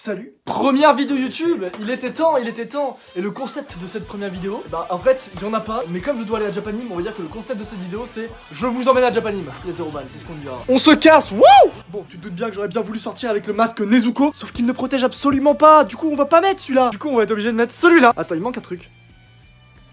Salut. Première vidéo YouTube, il était temps. Et le concept de cette première vidéo, bah en fait, il y en a pas. Mais comme je dois aller à Japanim, on va dire que le concept de cette vidéo c'est je vous emmène à Japanim. Les 0 ban, c'est ce qu'on dira. On se casse, wouh. Bon, tu te doutes bien que j'aurais bien voulu sortir avec le masque Nezuko, sauf qu'il ne protège absolument pas. Du coup, on va pas mettre celui-là. Du coup, on va être obligé de mettre celui-là. Attends, il manque un truc.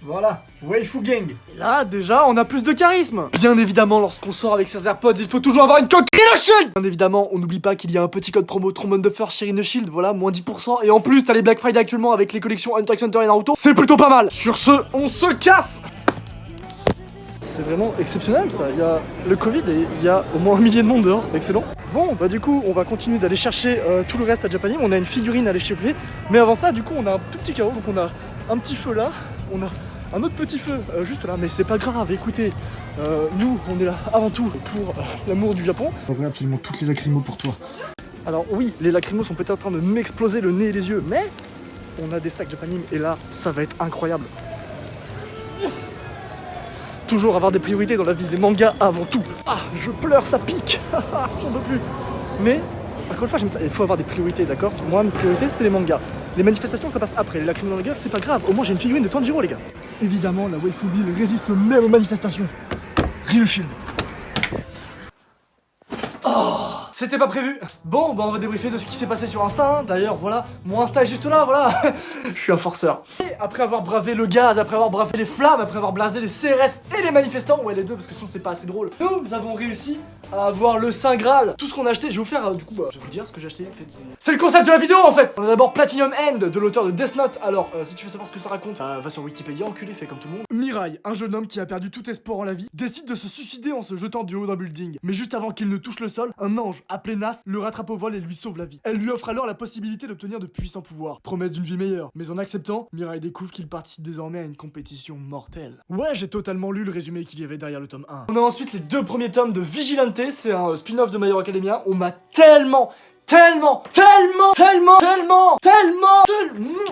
Voilà, Waifu Gang. Et là, déjà, on a plus de charisme. Bien évidemment, lorsqu'on sort avec ses AirPods, il faut toujours avoir une coque Rhino Shield. Bien évidemment, on n'oublie pas qu'il y a un petit code promo Trombone de Fur chez Rhino Shield, voilà, moins 10%. Et en plus, t'as les Black Friday actuellement avec les collections Hunter x Hunter et Naruto. C'est plutôt pas mal. Sur ce, on se casse. C'est vraiment exceptionnel ça, il y a le Covid et il y a au moins 1 millier de monde dehors, excellent. Bon bah du coup on va continuer d'aller chercher tout le reste à Japanim, on a une figurine à aller choper. Mais avant ça du coup on a un tout petit chaos, donc on a un petit feu là, on a un autre petit feu juste là, mais c'est pas grave, écoutez, nous on est là avant tout pour l'amour du Japon. On va absolument toutes les lacrymos pour toi. Alors oui, les lacrymos sont peut-être en train de m'exploser le nez et les yeux, mais on a des sacs Japanim et là ça va être incroyable. Toujours avoir des priorités dans la vie, des mangas avant tout. Ah, je pleure, ça pique. J'en peux plus. Mais, encore une fois, j'aime ça. Il faut avoir des priorités, d'accord? Moi, mes priorités, c'est les mangas. Les manifestations, ça passe après. Les lacrymos dans la gueule, c'est pas grave. Au moins, j'ai une figurine de Tanjiro, les gars. Évidemment, la Waifu Bill résiste même aux manifestations. Rhino Shield. C'était pas prévu. Bon, bah on va débriefer de ce qui s'est passé sur Insta. Hein. D'ailleurs, voilà, mon Insta est juste là, voilà. Je suis un forceur. Et après avoir bravé le gaz, après avoir bravé les flammes, après avoir blasé les CRS et les manifestants, ouais les deux parce que sinon c'est pas assez drôle, nous avons réussi à avoir le Saint Graal. Tout ce qu'on a acheté, je vais vous faire, du coup, bah, je vais vous dire ce que j'ai acheté. C'est le concept de la vidéo en fait. On a d'abord Platinum End de l'auteur de Death Note. Alors, si tu veux savoir ce que ça raconte, va sur Wikipédia, enculé, fais comme tout le monde. Mirai, un jeune homme qui a perdu tout espoir en la vie, décide de se suicider en se jetant du haut d'un building. Mais juste avant qu'il ne touche le sol, un ange appelé Nas le rattrape au vol et lui sauve la vie. Elle lui offre alors la possibilité d'obtenir de puissants pouvoirs, promesse d'une vie meilleure. Mais en acceptant, Mirai découvre qu'il participe désormais à une compétition mortelle. Ouais, j'ai totalement lu le résumé qu'il y avait derrière le tome 1. On a ensuite les 2 premiers tomes de Vigilante, c'est un spin-off de My Hero Academia. On m'a tellement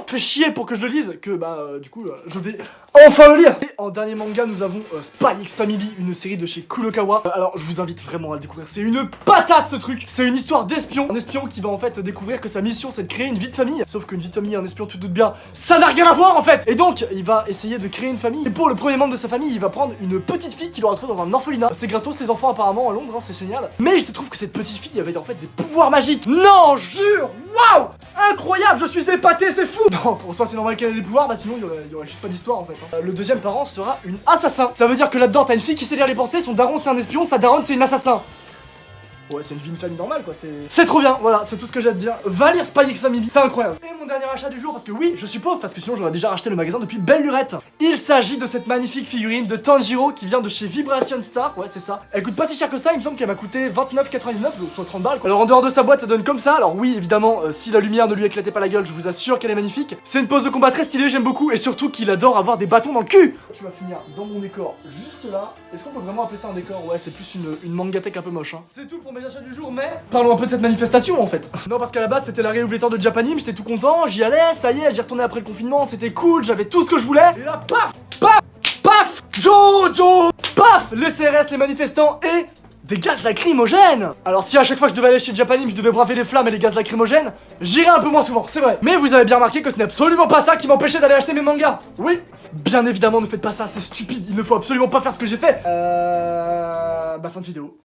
fait chier pour que je le lise que bah du coup je vais enfin le lire. Et en dernier manga nous avons Spy X Family, une série de chez Kurokawa. Alors je vous invite vraiment à le découvrir, c'est une patate ce truc. C'est une histoire d'espion, un espion qui va en fait découvrir que sa mission c'est de créer une vie de famille. Sauf qu'une vie de famille et un espion, tu te doutes bien, ça n'a rien à voir en fait. Et donc il va essayer de créer une famille. Et pour le premier membre de sa famille, il va prendre une petite fille qu'il aura trouvée dans un orphelinat. C'est gratos les enfants apparemment à Londres, hein, c'est génial. Mais il se trouve que cette petite fille avait en fait des pouvoirs magiques. Non, jure, waouh, incroyable, je suis épaté, c'est fou. Non, pour soi c'est normal qu'elle ait des pouvoirs, bah sinon il y aurait juste pas d'histoire en fait. Hein. Le deuxième parent sera une assassin. Ça veut dire que là-dedans t'as une fille qui sait lire les pensées, son daron c'est un espion, sa daronne c'est une assassin. Ouais, c'est une vie de famille normale quoi, c'est trop bien, voilà, c'est tout ce que j'ai à te dire. Va lire Spy X Family, c'est incroyable. Et mon dernier achat du jour, parce que oui, je suis pauvre, parce que sinon j'aurais déjà racheté le magasin depuis belle lurette. Il s'agit de cette magnifique figurine de Tanjiro qui vient de chez Vibration Star, ouais c'est ça. Elle coûte pas si cher que ça, il me semble qu'elle m'a coûté 29,99, soit 30 balles quoi. Alors en dehors de sa boîte ça donne comme ça, alors oui évidemment, si la lumière ne lui éclatait pas la gueule, je vous assure qu'elle est magnifique. C'est une pose de combat très stylée, j'aime beaucoup, et surtout qu'il adore avoir des bâtons dans le cul. Tu vas finir dans mon décor, juste là. Est-ce qu'on peut vraiment appeler ça un décor? Ouais, c'est plus une mangatech un peu moche hein. C'est tout pour mes achats du jour, mais parlons un peu de cette manifestation en fait. Non parce qu'à la base c'était la réouverture de Japanim, j'étais tout content, j'y allais, ça y est, j'y retournais après le confinement, c'était cool, j'avais tout ce que je voulais. Et là paf, paf, paf, Jojo, paf, les CRS, les manifestants et des gaz lacrymogènes. Alors si à chaque fois que je devais aller chez Japanim je devais braver les flammes et les gaz lacrymogènes, j'irais un peu moins souvent, c'est vrai. Mais vous avez bien remarqué que ce n'est absolument pas ça qui m'empêchait d'aller acheter mes mangas. Oui, bien évidemment ne faites pas ça, c'est stupide, il ne faut absolument pas faire ce que j'ai fait. Bah fin de vidéo.